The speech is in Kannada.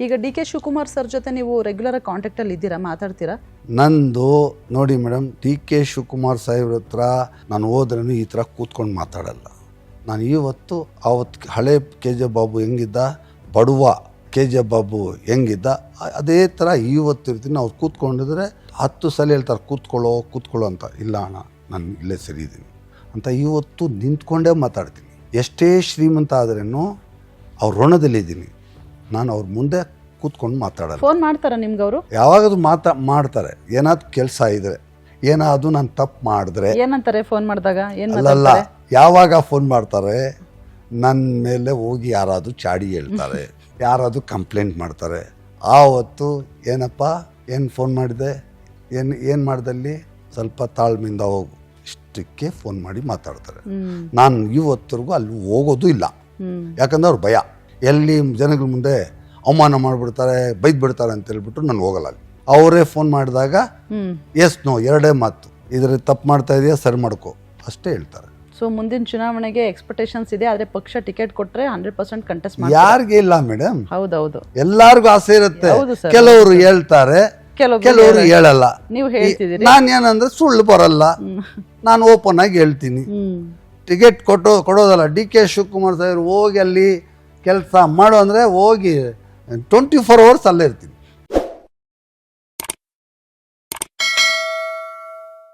ಈಗ ಡಿ ಕೆ ಶಿವಕುಮಾರ್ ಸರ್ ಜೊತೆ ನೀವು ರೆಗ್ಯುಲರ್ ಕಾಂಟ್ಯಾಕ್ಟ್ ಅಲ್ಲಿ ಇದ್ದೀರಾ, ಮಾತಾಡ್ತೀರಾ? ನಂದು ನೋಡಿ ಮೇಡಮ್, ಡಿ ಕೆ ಶಿವಕುಮಾರ್ ಸಾಹೇಬ್ರ ಹತ್ರ ನಾನು ಹೋದ್ರೂ ಈ ಥರ ಕೂತ್ಕೊಂಡು ಮಾತಾಡಲ್ಲ. ನಾನು ಅವತ್ತು ಹಳೆ ಕೆ ಜೆ ಬಾಬು ಹೆಂಗಿದ್ದ, ಬಡವ ಕೆ ಜೆ ಬಾಬು ಹೆಂಗಿದ್ದ, ಅದೇ ಥರ ಇವತ್ತಿರ್ತೀನಿ. ಅವ್ರು ಕೂತ್ಕೊಂಡಿದ್ರೆ 10 ಸಲ ಹೇಳ್ತಾರೆ ಕೂತ್ಕೊಳ್ಳೋ ಅಂತ. ಇಲ್ಲ ಅಣ್ಣ, ನಾನು ಇಲ್ಲೇ ಸರಿ ಇದ್ದೀನಿ ಅಂತ ಇವತ್ತು ನಿಂತ್ಕೊಂಡೇ ಮಾತಾಡ್ತೀನಿ. ಎಷ್ಟೇ ಶ್ರೀಮಂತ ಆದ್ರೂ ಅವ್ರ ಋಣದಲ್ಲಿದ್ದೀನಿ. ನಾನು ಅವ್ರ ಮುಂದೆ ಕೂತ್ಕೊಂಡು ಮಾತಾಡಲ್ಲ. ಫೋನ್ ಮಾಡ್ತಾರಾ ನಿಮ್ಗೆ ಅವರು? ಯಾವಾಗದು ಮಾಡ್ತಾರೆ. ಏನಾದ್ರು ಕೆಲಸ ಇದ್ರೆ, ಏನಾದ್ರು ನಾನು ತಪ್ಪು ಮಾಡಿದ್ರೆ. ಏನಂತಾರೆ ಫೋನ್ ಮಾಡಿದಾಗ? ಅಲ್ಲಲ್ಲ, ಯಾವಾಗ ಫೋನ್ ಮಾಡ್ತಾರೆ, ನನ್ನ ಮೇಲೆ ಹೋಗಿ ಯಾರಾದರೂ ಚಾಡಿ ಹೇಳ್ತಾರೆ, ಯಾರಾದರೂ ಕಂಪ್ಲೇಂಟ್ ಮಾಡ್ತಾರೆ. ಆವತ್ತು ಏನಪ್ಪ ಏನು ಫೋನ್ ಮಾಡಿದೆ, ಏನು ಮಾಡ್ದಲ್ಲಿ, ಸ್ವಲ್ಪ ತಾಳ್ಮೆಯಿಂದ ಹೋಗು, ಇಷ್ಟಕ್ಕೆ ಫೋನ್ ಮಾಡಿ ಮಾತಾಡ್ತಾರೆ. ನಾನು ಇವತ್ತರೆಗೂ ಅಲ್ಲಿ ಹೋಗೋದು ಇಲ್ಲ. ಯಾಕಂದ್ರೆ ಅವ್ರ ಭಯ, ಎಲ್ಲಿ ಜನಗಳ ಮುಂದೆ ಅವಮಾನ ಮಾಡಿಬಿಡ್ತಾರೆ, ಬೈದ್ಬಿಡ್ತಾರೆ ಅಂತ ಹೇಳ್ಬಿಟ್ಟು ನಾನು ಹೋಗಲ್ಲ. ಅವರೇ ಫೋನ್ ಮಾಡಿದಾಗ ಎಸ್ ನೋ ಎರಡೇ ಮಾತು, ಇದ್ರ ತಪ್ಪು ಮಾಡ್ತಾ ಇದೆಯಾ ಸರಿ ಮಾಡ್ಕೋ ಅಷ್ಟೇ ಹೇಳ್ತಾರೆ. ಸೊ ಮುಂದಿನ ಚುನಾವಣೆಗೆ ಎಕ್ಸ್ಪೆಕ್ಟೇಷನ್ಸ್ ಇದೆ, ಆದರೆ ಪಕ್ಷ ಟಿಕೆಟ್ ಕೊಟ್ಟರೆ 100% ಕಂಟೆಸ್ಟ್ ಮಾಡ್ತಾರೆ. ಯಾರಿಗೆ ಇಲ್ಲ ಮೇಡಮ್? ಹೌದೌದು, ಎಲ್ಲಾರ್ಗು ಆಸೆ ಇರುತ್ತೆ. ಕೆಲವರು ಹೇಳ್ತಾರೆ, ಕೆಲವರು ಹೇಳಲ್ಲ. ನೀವು ಹೇಳ್ತಿದ್ದೀರಿ. ನಾನು ಏನಂದ್ರೆ ಸುಳ್ಳು ಬರಲ್ಲ, ನಾನು ಓಪನ್ ಆಗಿ ಹೇಳ್ತೀನಿ. ಟಿಕೆಟ್ ಕೊಡೋದಲ್ಲ. ಡಿ ಕೆ ಶಿವಕುಮಾರ್ ಸಾಹೇಬ್ರು ಹೋಗಿ ಅಲ್ಲಿ ಕೆಲಸ ಮಾಡು ಅಂದರೆ ಹೋಗಿ 24 hours ಅಲ್ಲೇ ಇರ್ತೀನಿ.